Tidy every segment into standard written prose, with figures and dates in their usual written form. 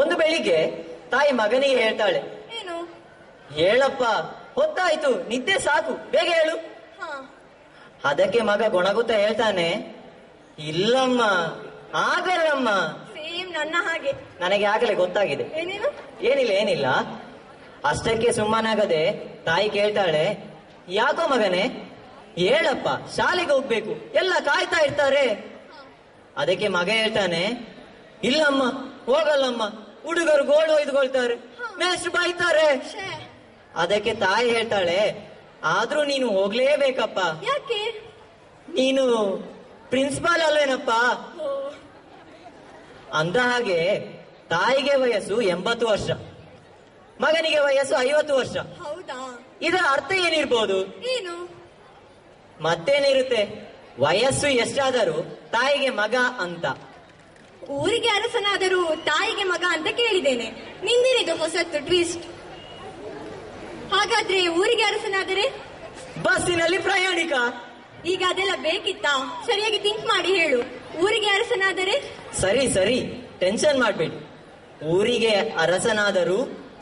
ಒಂದು ಬೆಳಿಗ್ಗೆ ತಾಯಿ ಮಗನಿಗೆ ಹೇಳ್ತಾಳೆ, ಏನು? ಹೇಳಪ್ಪ, ಹೊತ್ತಾಯ್ತು, ನಿದ್ದೆ ಸಾಕು, ಬೇಗ ಹೇಳು. ಅದಕ್ಕೆ ಮಗ ಗೊಣಗುತ್ತಾ ಹೇಳ್ತಾನೆ, ಇಲ್ಲಮ್ಮ, ಆಗಲ್ಲಮ್ಮ. ಸೇಮ್ ನನ್ನ ಹಾಗೆ. ನನಗೆ ಆಗಲೇ ಗೊತ್ತಾಗಿದೆ. ಏನೇನು? ಏನಿಲ್ಲ. ಅಷ್ಟಕ್ಕೆ ಸುಮ್ಮನಾಗದೆ ತಾಯಿ ಕೇಳ್ತಾಳೆ, ಯಾಕೋ ಮಗನೇ, ಹೇಳಪ್ಪ, ಶಾಲೆಗೆ ಹೋಗ್ಬೇಕು, ಎಲ್ಲ ಕಾಯ್ತಾ ಇರ್ತಾರೆ. ಅದಕ್ಕೆ ಮಗ ಹೇಳ್ತಾನೆ, ಇಲ್ಲಮ್ಮ, ಹೋಗಲ್ಲಮ್ಮ, ಹುಡುಗರು ಗೋಳು ಒಯ್ದುಕೊಳ್ತಾರೆ, ಮೇಷ್ಟ್ರು ಬೈತಾರೆ. ಅದಕ್ಕೆ ತಾಯಿ ಹೇಳ್ತಾಳೆ, ಆದ್ರೂ ನೀನು ಹೋಗ್ಲೇಬೇಕಪ್ಪ. ಯಾಕೆ? ನೀನು ಪ್ರಿನ್ಸಿಪಾಲ್ ಅಲ್ವೇನಪ್ಪ. ಅಂದ ಹಾಗೆ ತಾಯಿಗೆ ವಯಸ್ಸು 80 ವರ್ಷ, ಮಗನಿಗೆ ವಯಸ್ಸು 50 ವರ್ಷ. ಹೌದಾ? ಇದರ ಅರ್ಥ ಏನಿರ್ಬೋದು? ಏನು? ಮತ್ತೇನಿರುತ್ತೆ, ವಯಸ್ಸು ಎಷ್ಟಾದರೂ ತಾಯಿಗೆ ಮಗ ಅಂತ. ಊರಿಗೆ ಅರಸನಾದರೂ ತಾಯಿಗೆ ಮಗ ಅಂತ ಕೇಳಿದ್ದೇನೆ. ನಿಂದಿರಿದು ಹೊಸತ್ತು ಟ್ವಿಸ್ಟ್. ಹಾಗಾದ್ರೆ ಊರಿಗೆ ಅರಸನಾದರೆ? ಬಸ್ಸಿನಲ್ಲಿ ಪ್ರಯಾಣಿಕ. ಈಗ ಅದೆಲ್ಲ ಬೇಕಿತ್ತಾ? ಸರಿಯಾಗಿ ಥಿಂಕ್ ಮಾಡಿ ಹೇಳು. ಊರಿಗೆ ಅರಸನಾದರೆ? ಸರಿ, ಟೆನ್ಷನ್ ಮಾಡ್ಬೇಡಿ. ಊರಿಗೆ ಅರಸನಾದರೂ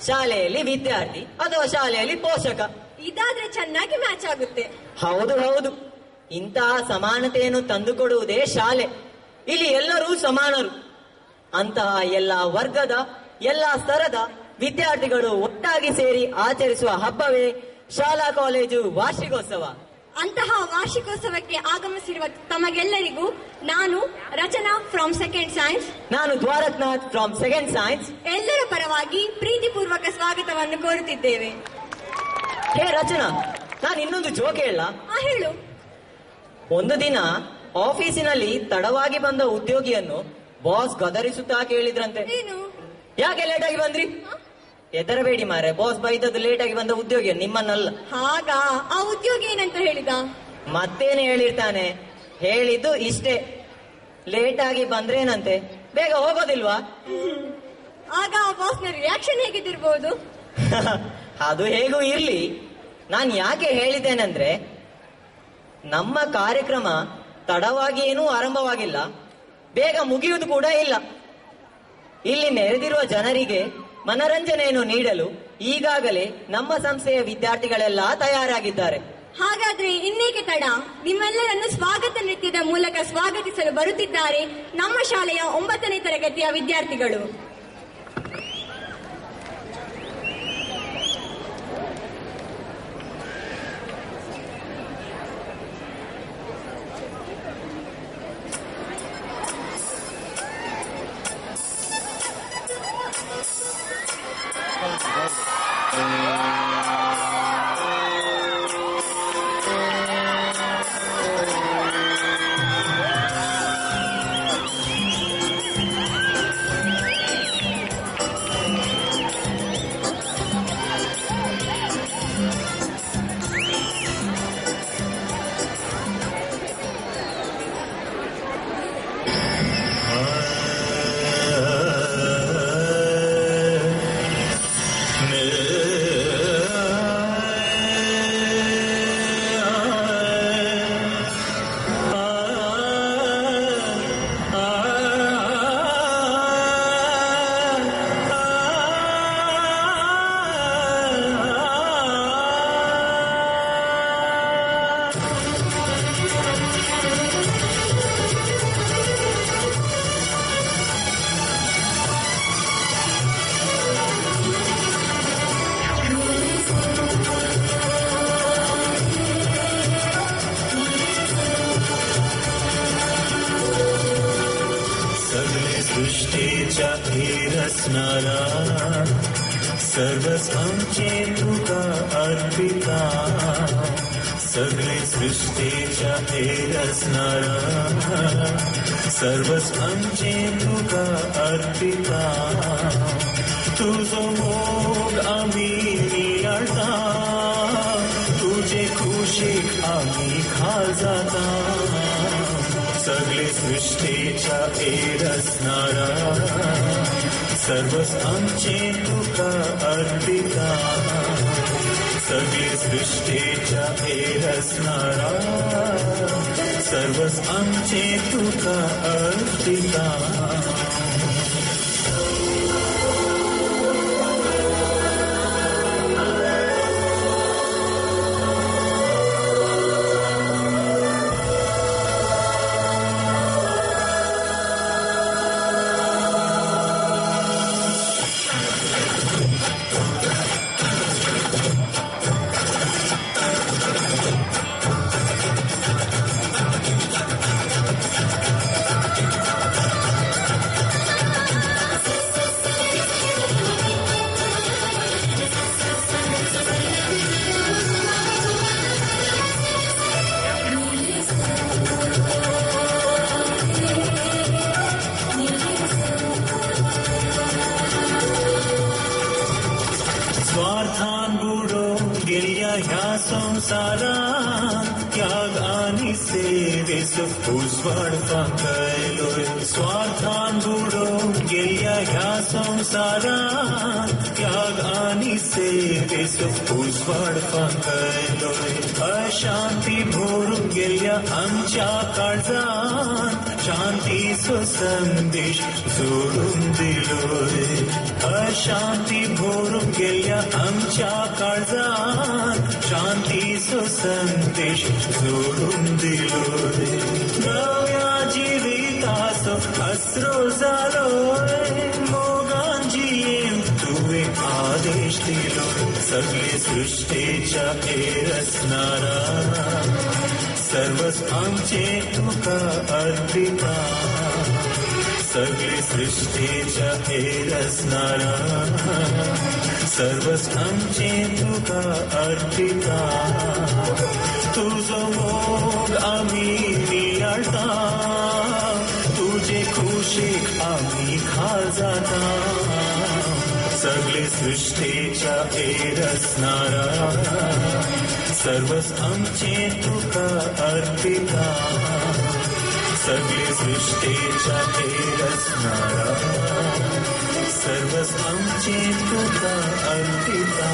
ಶಾಲೆಯಲ್ಲಿ ವಿದ್ಯಾರ್ಥಿ ಅಥವಾ ಶಾಲೆಯಲ್ಲಿ ಪೋಷಕ. ಇದಾದ್ರೆ ಚೆನ್ನಾಗಿ ಮ್ಯಾಚ್ ಆಗುತ್ತೆ. ಹೌದು. ಇಂತಹ ಸಮಾನತೆಯನ್ನು ತಂದುಕೊಡುವುದೇ ಶಾಲೆ. ಇಲ್ಲಿ ಎಲ್ಲರೂ ಸಮಾನರು. ಅಂತಹ ಎಲ್ಲ ವರ್ಗದ, ಎಲ್ಲ ಸ್ತರದ ವಿದ್ಯಾರ್ಥಿಗಳು ಒಟ್ಟಾಗಿ ಸೇರಿ ಆಚರಿಸುವ ಹಬ್ಬವೇ ಶಾಲಾ ಕಾಲೇಜು ವಾರ್ಷಿಕೋತ್ಸವ. ಅಂತಹ ವಾರ್ಷಿಕೋತ್ಸವಕ್ಕೆ ಆಗಮಿಸಿರುವ ತಮಗೆಲ್ಲರಿಗೂ ನಾನು ರಚನಾ ಫ್ರಮ್ ಸೆಕೆಂಡ್ ಸೈನ್ಸ್, ನಾನು ದ್ವಾರಕನಾಥ್ ಫ್ರಮ್ ಸೆಕೆಂಡ್ ಸೈನ್ಸ್ ಎಲ್ಲರ ಪರವಾಗಿ ಪ್ರೀತಿಪೂರ್ವಕ ಸ್ವಾಗತವನ್ನು ಕೋರುತ್ತಿದ್ದೇವೆ. ಹೇ ರಚನಾ, ನಾನು ಇನ್ನೊಂದು ಜೋಕ್ ಹೇಳ? ಹೇಳು. ಒಂದು ದಿನ ಆಫೀಸಿನಲ್ಲಿ ತಡವಾಗಿ ಬಂದ ಉದ್ಯೋಗಿಯನ್ನು ಬಾಸ್ ಗದರಿಸುತ್ತಾ ಕೇಳಿದ್ರಂತೆ, ಏನು? ಯಾಕೆ ಲೇಟ್ ಆಗಿ ಬಂದ್ರಿ? ಹೆದರಬೇಡಿ ಮಾರೆ, ಬಾಸ್ ಬೈದದ್ದು ಲೇಟ್ ಆಗಿ ಬಂದ ಉದ್ಯೋಗಿ, ನಿಮ್ಮನ್ನಲ್ಲ. ಹಾಗಾ? ಆ ಉದ್ಯೋಗಿ ಏನಂತ ಹೇಳಿದ? ಮತ್ತೇನು ಹೇಳಿರ್ತಾನೆ, ಹೇಳಿದ್ದು ಇಷ್ಟೇ, ಲೇಟ್ ಆಗಿ ಬಂದ್ರೇನಂತೆ, ಬೇಗ ಹೋಗೋದಿಲ್ವಾ? ಆಗ ಆ ಬಾಸ್ನ ರಿಯಾಕ್ಷನ್ ಹೇಗಿದ್ದಿರ್ಬೋದು? ಅದು ಹೇಗೂ ಇರ್ಲಿ, ನಾನು ಯಾಕೆ ಹೇಳಿದ್ದೇನೆಂದ್ರೆ, ನಮ್ಮ ಕಾರ್ಯಕ್ರಮ ತಡವಾಗಿ ಏನೂ ಆರಂಭವಾಗಿಲ್ಲ, ಬೇಗ ಮುಗಿಯುವುದು ಕೂಡ ಇಲ್ಲ. ಇಲ್ಲಿ ನೆರೆದಿರುವ ಜನರಿಗೆ ಮನರಂಜನೆಯನ್ನು ನೀಡಲು ಈಗಾಗಲೇ ನಮ್ಮ ಸಂಸ್ಥೆಯ ವಿದ್ಯಾರ್ಥಿಗಳೆಲ್ಲ ತಯಾರಾಗಿದ್ದಾರೆ. ಹಾಗಾದ್ರೆ ಇನ್ನೇಕೆ ತಡ? ನಿಮ್ಮೆಲ್ಲರನ್ನು ಸ್ವಾಗತ ನೃತ್ಯದ ಮೂಲಕ ಸ್ವಾಗತಿಸಲು ಬರುತ್ತಿದ್ದಾರೆ ನಮ್ಮ ಶಾಲೆಯ 9ನೇ ತರಗತಿಯ ವಿದ್ಯಾರ್ಥಿಗಳು. सर्वस्वं तुका अर्पिता सगळे सृष्टीच्या रचनारा सर्वस्वं तुका अर्पिता तुझो मोग आम्ही नियाळता तुझे खुशीक आम्ही खाजाता सगळे सृष्टीच्या रचनारा सर्वस्वं तुका अर्पिता सगळे सृष्टीच्या रचनारा सर्वस्वं तुका अर्पिता संसारान त्याग आणि सेवेस उजवाड फाकलोय स्वार्थान बुडोवन गेल्या ह्या संसारान त्याग आणि सेवेस उजवाड फाकलोय अशांती भरून गेल्या आमच्या काळजान शांतीचो संदेश जोडून दिलोय अशांती भरून गेल्या आमच्या काळजान शांतीचो संदेश जोडून दिलोय नव्या जिविताचो अस्रो जालोय मोगान जियेन तुवें आदेश दिलोय सगळे सृष्टेच्या हेर असणारा सर्वच आमचे तुका अर्पिता सगळे सृष्टेच्या हेर असणारा सर्वच आमचे तुका अर्पिता तुझो मोग आमी नियाळटा तुझे खुशेक आमी खाल जाता सगळे सृष्टेच्या हेर असणारा सर्वच आमचे तुका अर्पिता सगळे सृष्टेच्या हेर असणारा सर्वच आमचे तुका अर्पिता